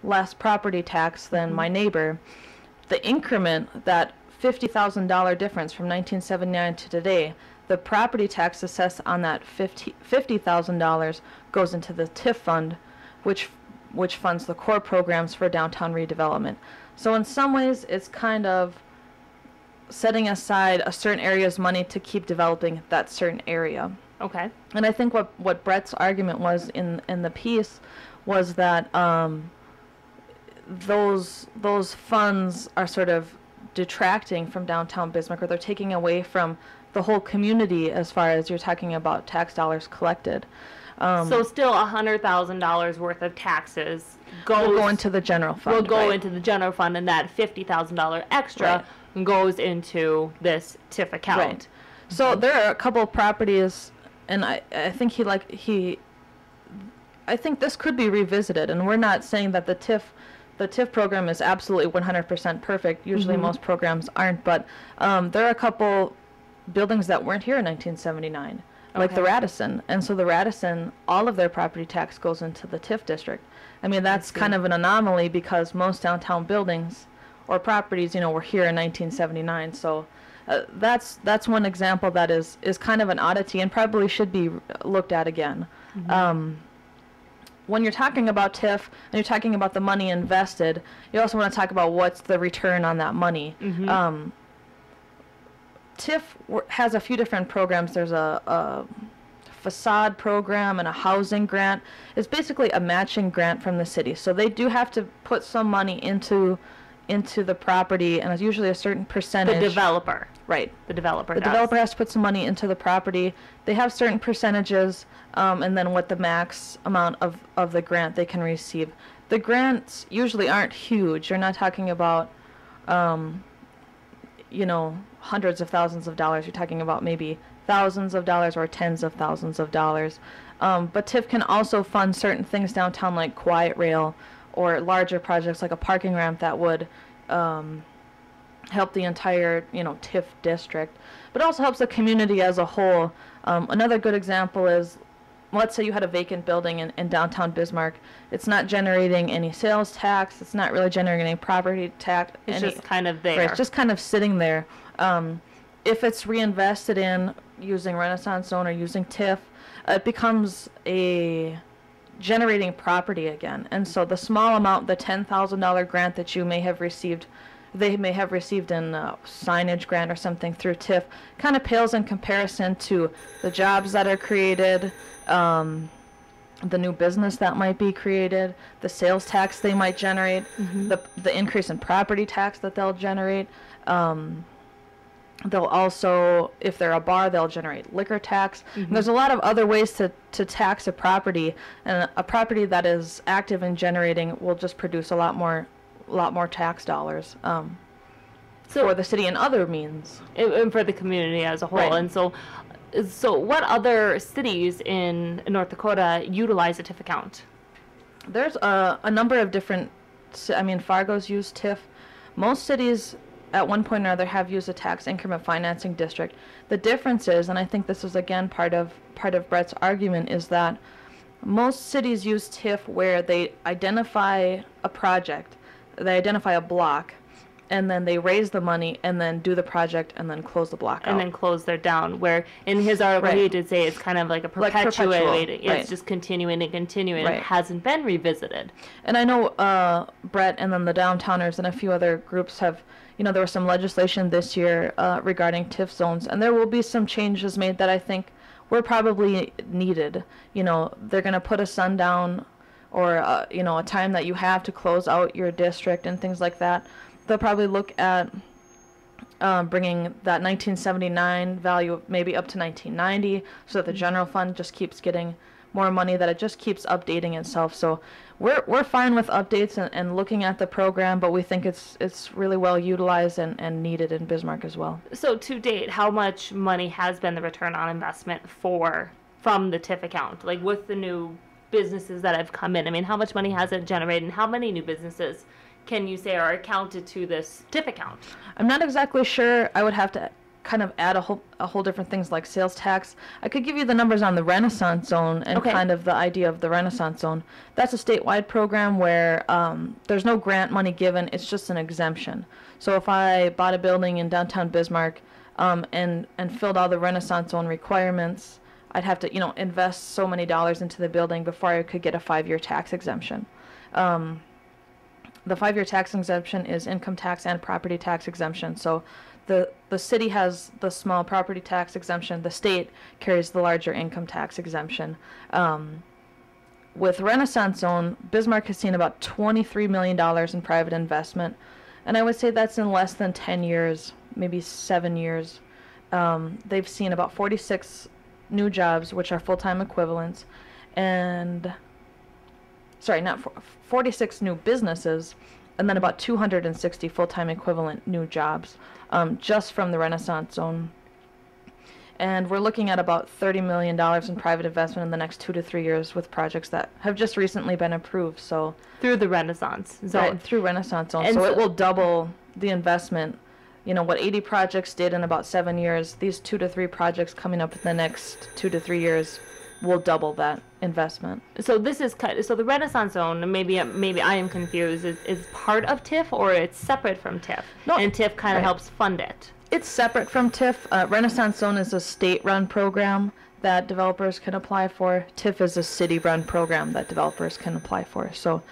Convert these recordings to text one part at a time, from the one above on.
less property tax than my neighbor. The increment, that $50,000 difference from 1979 to today, the property tax assessed on that $50,000 goes into the TIF fund, which funds the core programs for downtown redevelopment. So in some ways, it's kind of setting aside a certain area's money to keep developing that certain area. Okay. And I think what Brett's argument was in the piece was that those funds are sort of detracting from downtown Bismarck, or they're taking away from the whole community as far as you're talking about tax dollars collected. So still $100,000 worth of taxes will go into the general fund. Will go into the general fund, and that $50,000 extra goes into this TIF account. Right. So there are a couple of properties, and I think I think this could be revisited, and we're not saying that the TIF program is absolutely 100% perfect. Usually most programs aren't, but there are a couple buildings that weren't here in 1979, like the Radisson. And so the Radisson, all of their property tax goes into the TIF district. I mean, that's kind of an anomaly because most downtown buildings or properties, were here in 1979. So that's one example that is kind of an oddity and probably should be looked at again. When you're talking about TIF and you're talking about the money invested, you also want to talk about what's the return on that money. TIF has a few different programs. There's a facade program and a housing grant. It's basically a matching grant from the city. So they do have to put some money into the property, and it's usually a certain percentage. The developer. Right. The developer has to put some money into the property. They have certain percentages, and then what the max amount of the grant they can receive. The grants usually aren't huge. You're not talking about, hundreds of thousands of dollars. You're talking about maybe thousands of dollars or tens of thousands of dollars. But TIF can also fund certain things downtown, like Quiet Rail, or larger projects like a parking ramp that would help the entire, TIF district, but also helps the community as a whole. Another good example is, let's say you had a vacant building in downtown Bismarck. It's not generating any sales tax. It's not really generating any property tax. It's just kind of there. Right, it's just kind of sitting there. If it's reinvested in using Renaissance Zone or using TIF, it becomes a generating property again. And so the small amount, the $10,000 grant that you may have received, they may have received in a signage grant or something through TIF, kind of pales in comparison to the jobs that are created, the new business that might be created, the sales tax they might generate, the increase in property tax that they'll generate. They'll also, if they're a bar, they'll generate liquor tax. And there's a lot of other ways to tax a property, and a property that is active in generating will just produce a lot more tax dollars for the city and other means. And for the community as a whole. Right. And so what other cities in North Dakota utilize a TIF account? There's a number of different, Fargo's used TIF. Most cities at one point or another have used a tax increment financing district. The difference is, and I think this is again part of Brett's argument, is that most cities use TIF where they identify a project, they identify a block, and then they raise the money and then do the project and then close the block out. And then close their down, where in his article he did say it's kind of like a perpetuating, it's just continuing and continuing. It hasn't been revisited. And I know Brett and then the Downtowners and a few other groups have, there was some legislation this year regarding TIF zones, and there will be some changes made that I think were probably needed. They're going to put a sundown or, a time that you have to close out your district and things like that. They'll probably look at bringing that 1979 value maybe up to 1990 so that the general fund just keeps getting more money, that it just keeps updating itself. So we're fine with updates and looking at the program, but we think it's really well utilized and needed in Bismarck as well. So to date, how much money has been the return on investment from the TIF account? Like with the new businesses that have come in, how much money has it generated, and how many new businesses can you say are accounted to this TIF account? I'm not exactly sure. I would have to kind of add a whole different things like sales tax. I could give you the numbers on the Renaissance Zone and kind of the idea of the Renaissance Zone. That's a statewide program where there's no grant money given. It's just an exemption. So if I bought a building in downtown Bismarck and filled all the Renaissance Zone requirements, I'd have to, invest so many dollars into the building before I could get a 5-year tax exemption. The 5-year tax exemption is income tax and property tax exemption. So the city has the small property tax exemption. The state carries the larger income tax exemption. With Renaissance Zone, Bismarck has seen about $23 million in private investment. And I would say that's in less than 10 years, maybe 7 years. They've seen about 46 new jobs, which are full-time equivalents, and 46 new businesses, and then about 260 full-time equivalent new jobs, just from the Renaissance Zone. And we're looking at about $30 million in private investment in the next 2 to 3 years with projects that have just recently been approved. So through the Renaissance Zone. Right, through Renaissance Zone. And so it will double the investment. What 80 projects did in about 7 years, these 2 to 3 projects coming up in the next 2 to 3 years will double that investment. So this is so the Renaissance Zone. Maybe I am confused. Is part of TIF or it's separate from TIF? No, and TIF kind of helps fund it. It's separate from TIF. Renaissance Zone is a state-run program that developers can apply for. TIF is a city-run program that developers can apply for. So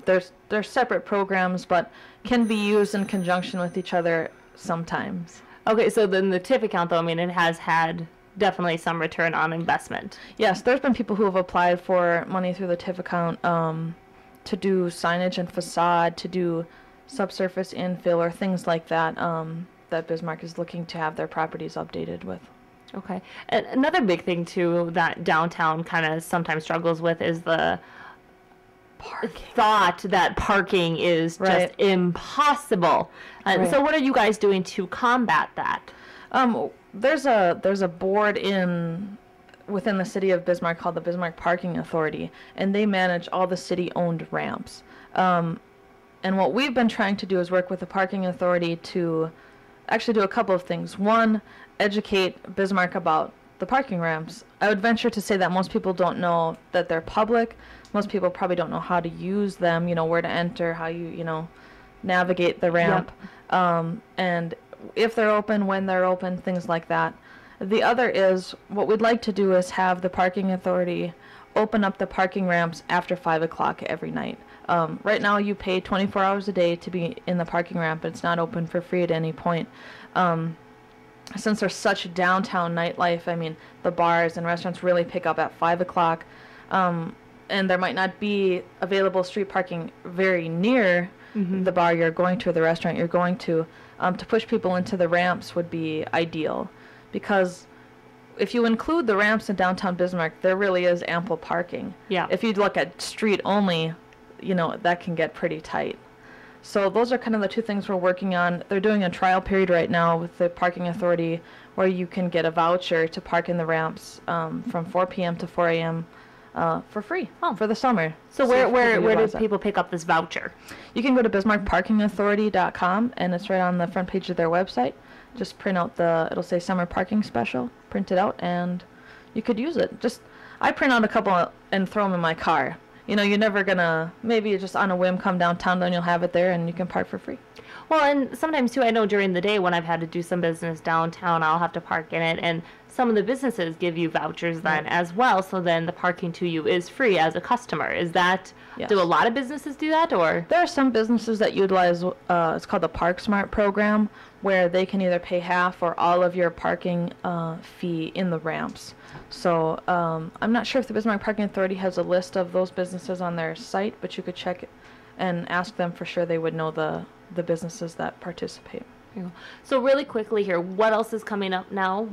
they're separate programs, but can be used in conjunction with each other sometimes. Okay, so then the TIF account, though, it has had definitely some return on investment. Yes, there's been people who have applied for money through the TIF account to do signage and facade, to do subsurface infill or things like that, that Bismarck is looking to have their properties updated with. Okay. And another big thing, too, that downtown kind of sometimes struggles with is the thought that parking is just impossible. So what are you guys doing to combat that? There's a board within the city of Bismarck called the Bismarck Parking Authority, and they manage all the city-owned ramps. And what we've been trying to do is work with the parking authority to actually do a couple of things. One, educate Bismarck about the parking ramps. I would venture to say that most people don't know that they're public. Most people probably don't know how to use them, where to enter, how you navigate the ramp. Yep. And if they're open, when they're open, things like that. The other is, what we'd like to do is have the parking authority open up the parking ramps after 5 o'clock every night. Right now you pay 24 hours a day to be in the parking ramp. It's not open for free at any point. Since there's such downtown nightlife, the bars and restaurants really pick up at 5 o'clock. And there might not be available street parking very near the bar you're going to or the restaurant you're going to push people into the ramps would be ideal. Because if you include the ramps in downtown Bismarck, there really is ample parking. Yeah. If you look at street only, that can get pretty tight. So those are kind of the two things we're working on. They're doing a trial period right now with the parking authority where you can get a voucher to park in the ramps from 4 p.m. to 4 a.m. For free for the summer. So where do people pick up this voucher? You can go to bismarckparkingauthority.com, and it's right on the front page of their website. Just print out it'll say summer parking special, print it out, and you could use it. I print out a couple and throw them in my car. You're never gonna, maybe just on a whim come downtown, then you'll have it there and you can park for free. Well, and sometimes too, I know during the day when I've had to do some business downtown, I'll have to park in it, and some of the businesses give you vouchers then as well, so then the parking to you is free as a customer. Is that, do a lot of businesses do that, or? There are some businesses that utilize, it's called the Park Smart program, where they can either pay half or all of your parking fee in the ramps. So I'm not sure if the Bismarck Parking Authority has a list of those businesses on their site, but you could check it and ask them for sure. They would know the businesses that participate. So really quickly here, what else is coming up now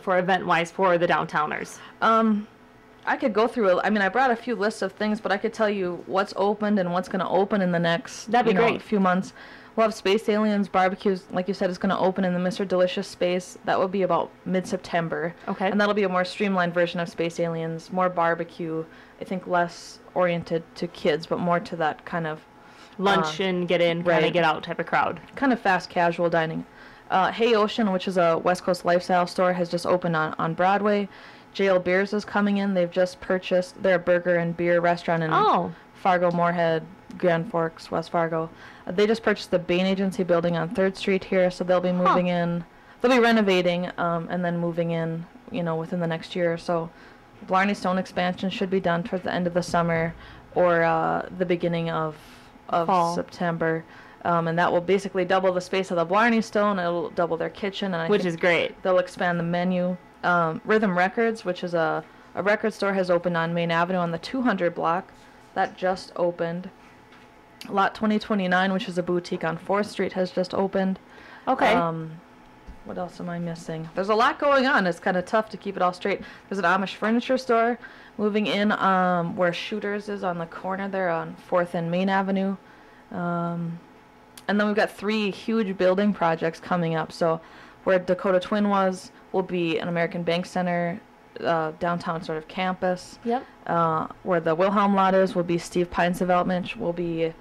for event-wise for the downtowners? I could go through it. I brought a few lists of things, but I could tell you what's opened and what's going to open in the next few months. We'll have Space Aliens barbecues, like you said, is going to open in the Mr. Delicious space. That will be about mid-September. Okay. And that'll be a more streamlined version of Space Aliens, more barbecue, I think less oriented to kids, but more to that kind of lunch and get in, kind of get out type of crowd. Kind of fast casual dining. Hey Ocean, which is a West Coast lifestyle store, has just opened on Broadway. JL Beers is coming in. They've just purchased their burger and beer restaurant in Fargo, Moorhead, Grand Forks, West Fargo. They just purchased the Bain Agency building on 3rd Street here, so they'll be moving in. They'll be renovating and then moving in, within the next year or so. Blarney Stone expansion should be done towards the end of the summer or the beginning of September. And that will basically double the space of the Blarney Stone. It'll double their kitchen. And which is great. They'll expand the menu. Rhythm Records, which is a record store, has opened on Main Avenue on the 200 block. That just opened. Lot 2029, which is a boutique on 4th Street, has just opened. Okay. What else am I missing? There's a lot going on. It's kind of tough to keep it all straight. There's an Amish furniture store moving in where Shooters is on the corner there on 4th and Main Avenue. And then we've got 3 huge building projects coming up. So where Dakota Twin will be an American Bank Center, downtown sort of campus. Yep. Where the Wilhelm lot is will be Steve Pine's development, which will be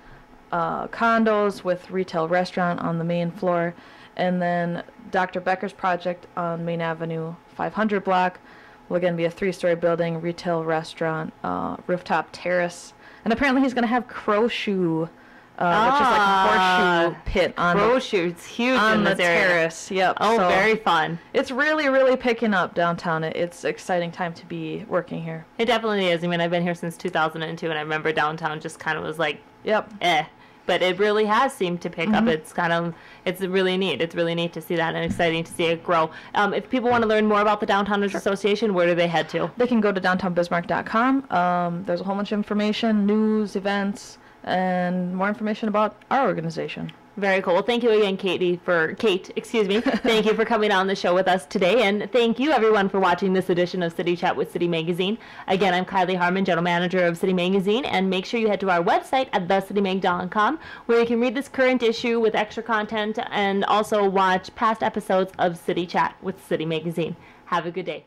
condos with retail restaurant on the main floor. And then Dr. Becker's project on Main Avenue 500 block will again be a 3-story building, retail restaurant, rooftop terrace. And apparently he's going to have Crow Shoe, which is like a horseshoe pit on Crow Shoe. It's huge on in the this area. terrace. Yep. Oh, so very fun. It's really, really picking up downtown. It's an exciting time to be working here. It definitely is. I mean, I've been here since 2002, and I remember downtown just kind of was like, But it really has seemed to pick up. It's really neat. It's really neat to see that and exciting to see it grow. If people want to learn more about the Downtowners Association, where do they head to? They can go to downtownbismarck.com. There's a whole bunch of information, news, events, and more information about our organization. Very cool. Well, thank you again, Kate, thank you for coming on the show with us today. And thank you, everyone, for watching this edition of City Chat with City Magazine. Again, I'm Kilee Harmon, General Manager of City Magazine. And make sure you head to our website at thecitymag.com, where you can read this current issue with extra content and also watch past episodes of City Chat with City Magazine. Have a good day.